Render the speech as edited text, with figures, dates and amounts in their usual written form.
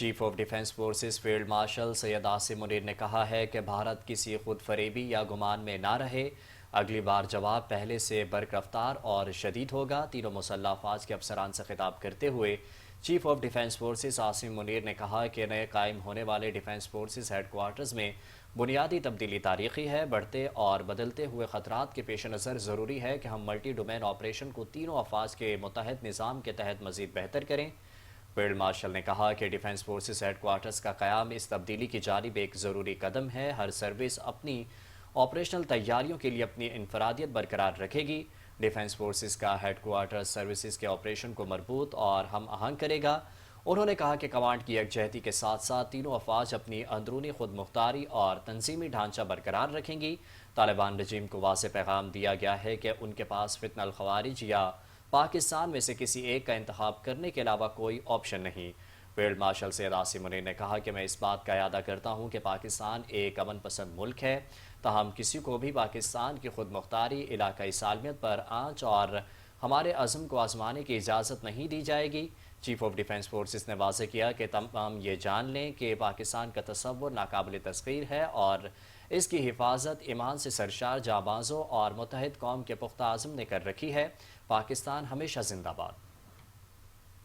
Chief of defence forces field marshal Syed Asim Munir نے کہا ہے کہ بھارت کسی خود فریبی یا گمان میں نہ رہے۔ اگلی بار جواب پہلے سے برق رفتار اور شدید ہوگا۔ تینوں مسلح افواج کے افسران سے خطاب کرتے ہوئے chief of defence forces Asim Munir نے کہا کہ نئے قائم ہونے والے ڈیفنس فورسز ہیڈ کوارٹرز میں بنیادی تبدیلی تاریخی ہے۔ بڑھتے اور بدلتے ہوئے خطرات کے پیش نظر ضروری ہے کہ ہم ملٹی ڈومین آپریشن کو تینوں افواج کے متحد نظام کے تحت مزید بہتر کریں۔ فیلڈ مارشل نے کہا کہ ڈیفنس فورسز ہیڈ کوارٹرز کا قیام اس تبدیلی کی جانب ایک ضروری قدم ہے۔ ہر سروس اپنی آپریشنل تیاریوں کے لیے اپنی انفرادیت برقرار رکھے گی۔ ڈیفنس فورسز کا ہیڈ کوارٹرز سروسز کے آپریشن کو مربوط اور ہم آہنگ کرے گا۔ انہوں نے کہا کہ کمانڈ کی یکجہتی کے ساتھ ساتھ تینوں افواج اپنی اندرونی خود مختاری اور تنظیمی ڈھانچہ برقرار رکھیں گی۔ طالبان رجیم کو واضح پیغام دیا گیا ہے کہ ان کے پاس فتنہ الخوارج یا پاکستان میں سے کسی ایک کا انتخاب کرنے کے علاوہ کوئی آپشن نہیں۔ فیلڈ مارشل سید عاصم منیر نے کہا کہ میں اس بات کا اعادہ کرتا ہوں کہ پاکستان ایک امن پسند ملک ہے، تاہم کسی کو بھی پاکستان کی خود مختاری، علاقائی سالمیت پر آنچ اور ہمارے عزم کو آزمانے کی اجازت نہیں دی جائے گی۔ چیف آف ڈیفنس فورسز نے واضح کیا کہ تمام یہ جان لیں کہ پاکستان کا تصور ناقابل تسخیر ہے اور اس کی حفاظت ایمان سے سرشار جانبازوں اور متحد قوم کے پختہ عزم نے کر رکھی ہے۔ پاکستان ہمیشہ زندہ باد۔